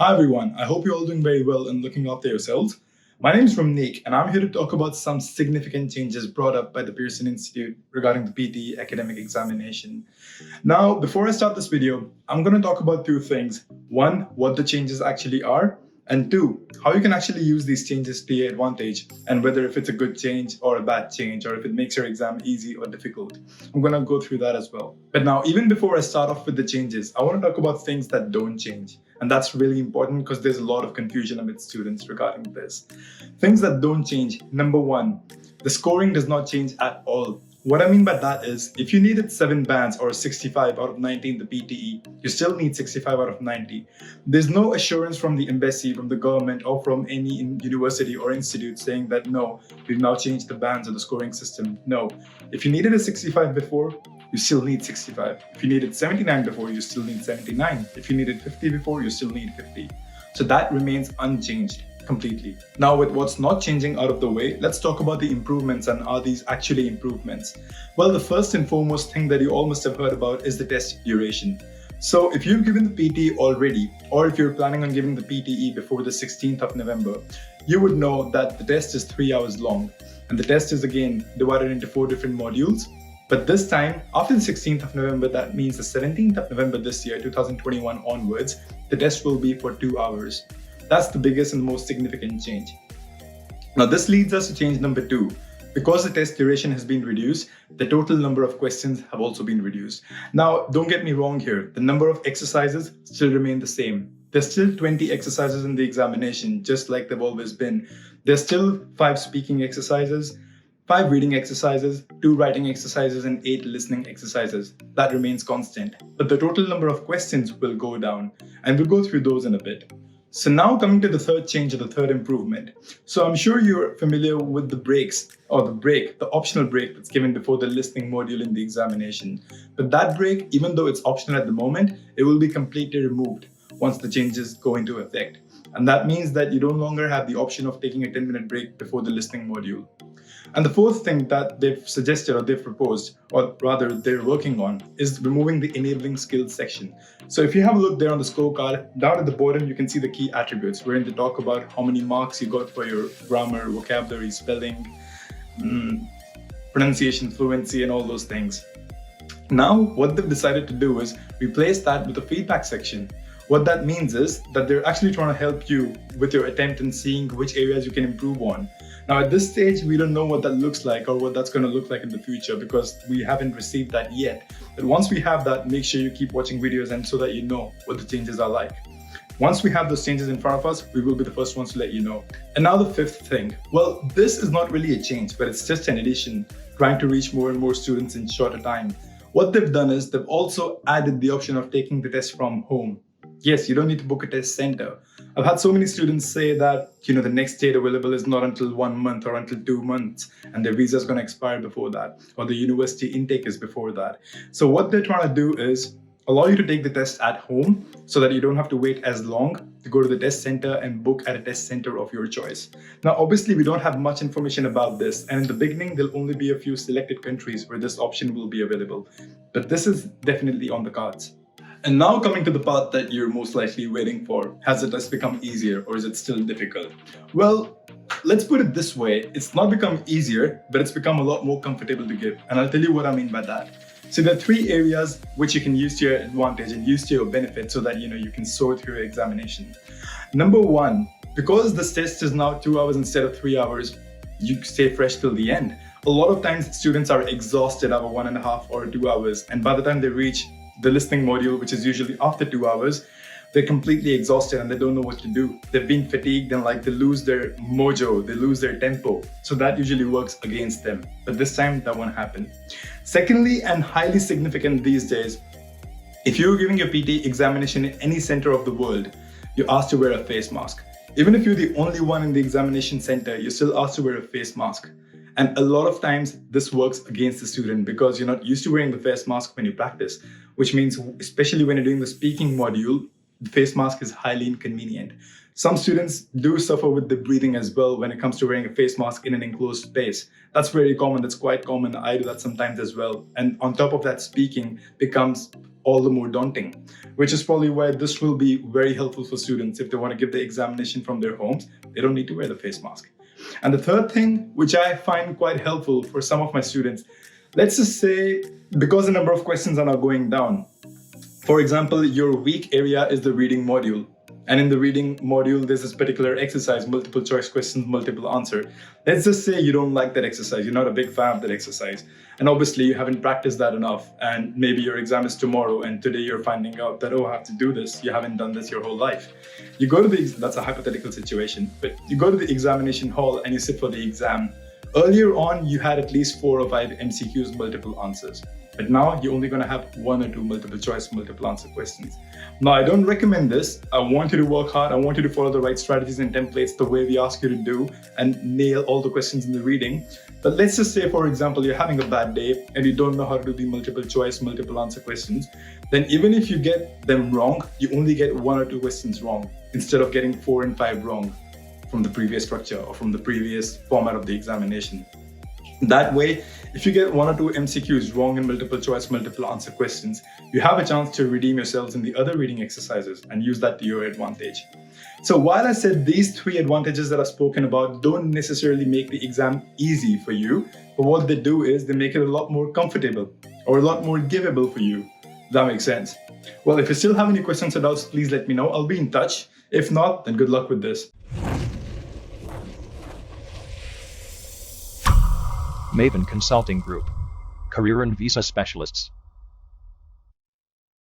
Hi everyone, I hope you're all doing very well and looking after yourselves. My name is 𝐸𝐿, and I'm here to talk about some significant changes brought up by the Pearson Institute regarding the PTE Academic Examination. Now, before I start this video, I'm going to talk about two things. One, what the changes actually are, and two, how you can actually use these changes to your advantage, and whether if it's a good change or a bad change, or if it makes your exam easy or difficult. I'm going to go through that as well. But now, even before I start off with the changes, I want to talk about things that don't change. And that's really important because there's a lot of confusion amid students regarding this. Things that don't change. Number one, the scoring does not change at all. What I mean by that is, if you needed 7 bands or 65 out of 90 in the PTE, you still need 65 out of 90. There's no assurance from the embassy, from the government, or from any university or institute saying that no, we've now changed the bands or the scoring system. No. If you needed a 65 before, you still need 65. If you needed 79 before, you still need 79. If you needed 50 before, you still need 50. So that remains unchanged completely. Now, with what's not changing out of the way, let's talk about the improvements, and are these actually improvements? Well, the first and foremost thing that you all must have heard about is the test duration. So if you've given the PTE already, or if you're planning on giving the PTE before the 16th of November, you would know that the test is 3 hours long. And the test is again divided into 4 different modules. But this time, after the 16th of November, that means the 17th of November this year, 2021 onwards, the test will be for 2 hours. That's the biggest and most significant change. Now this leads us to change number 2. Because the test duration has been reduced, the total number of questions have also been reduced. Now, don't get me wrong here, the number of exercises still remain the same. There's still 20 exercises in the examination, just like they've always been. There's still 5 speaking exercises, 5 reading exercises, 2 writing exercises, and 8 listening exercises. That remains constant. But the total number of questions will go down, and we'll go through those in a bit. So now coming to the third change, or the third improvement. So I'm sure you're familiar with the breaks, or the optional break that's given before the listening module in the examination. But that break, even though it's optional at the moment, it will be completely removed once the changes go into effect. And that means that you no longer have the option of taking a 10-minute break before the listening module. And the fourth thing that they've suggested, or they've proposed, or rather they're working on, is removing the enabling skills section. So if you have a look there on the scorecard, down at the bottom you can see the key attributes, wherein they talk about how many marks you got for your grammar, vocabulary, spelling, pronunciation, fluency, and all those things. Now what they've decided to do is replace that with a feedback section. What that means is that they're actually trying to help you with your attempt and seeing which areas you can improve on. Now at this stage, we don't know what that looks like or what that's going to look like in the future because we haven't received that yet. But once we have that, make sure you keep watching videos and so that you know what the changes are like. Once we have those changes in front of us, we will be the first ones to let you know. And now the fifth thing. Well, this is not really a change, but it's just an addition, trying to reach more and more students in shorter time. What they've done is they've also added the option of taking the test from home. Yes, you don't need to book a test center. I've had so many students say that, the next date available is not until 1 month or until 2 months, and their visa is going to expire before that, or the university intake is before that. So what they're trying to do is allow you to take the test at home so that you don't have to wait as long to go to the test center and book at a test center of your choice. Now, obviously, we don't have much information about this, and in the beginning, there'll only be a few selected countries where this option will be available. But this is definitely on the cards. And now coming to the part that you're most likely waiting for, has the test become easier or is it still difficult? Well, let's put it this way, it's not become easier, but it's become a lot more comfortable to give. And I'll tell you what I mean by that. So there are 3 areas which you can use to your advantage and use to your benefit so that you can soar through your examination. Number 1, because this test is now 2 hours instead of 3 hours, you stay fresh till the end. A lot of times students are exhausted over 1.5 or 2 hours, and by the time they reach the listening module, which is usually after 2 hours, they're completely exhausted and they don't know what to do. They've been fatigued and they lose their mojo, they lose their tempo. So that usually works against them. But this time that won't happen. Secondly, and highly significant these days, if you're giving your PTE examination in any center of the world, you're asked to wear a face mask. Even if you're the only one in the examination center, you're still asked to wear a face mask. And a lot of times this works against the student because you're not used to wearing the face mask when you practice, which means especially when you're doing the speaking module, the face mask is highly inconvenient. Some students do suffer with the breathing as well when it comes to wearing a face mask in an enclosed space. That's very common, that's quite common. I do that sometimes as well. And on top of that, speaking becomes all the more daunting, which is probably why this will be very helpful for students if they want to give the examination from their homes. They don't need to wear the face mask. And the third thing, which I find quite helpful for some of my students, let's just say because the number of questions are now going down. For example, your weak area is the reading module. And in the reading module, there's this particular exercise, multiple choice questions, multiple answer. Let's just say you don't like that exercise. You're not a big fan of that exercise. And obviously you haven't practiced that enough. And maybe your exam is tomorrow and today you're finding out that, oh, I have to do this. You haven't done this your whole life. You go to that's a hypothetical situation, but you go to the examination hall and you sit for the exam. Earlier on, you had at least 4 or 5 MCQs, multiple answers. But now you're only going to have 1 or 2 multiple choice, multiple answer questions. Now, I don't recommend this. I want you to work hard. I want you to follow the right strategies and templates the way we ask you to do and nail all the questions in the reading. But let's just say, for example, you're having a bad day and you don't know how to do the multiple choice, multiple answer questions. Then even if you get them wrong, you only get 1 or 2 questions wrong instead of getting 4 and 5 wrong from the previous structure or from the previous format of the examination. That way, if you get 1 or 2 MCQs wrong in multiple choice, multiple answer questions, you have a chance to redeem yourselves in the other reading exercises and use that to your advantage. So while I said these 3 advantages that I've spoken about don't necessarily make the exam easy for you, but what they do is they make it a lot more comfortable or a lot more giveable for you. That makes sense. Well, if you still have any questions or doubts, please let me know. I'll be in touch. If not, then good luck with this. Maven Consulting Group. Career and Visa Specialists.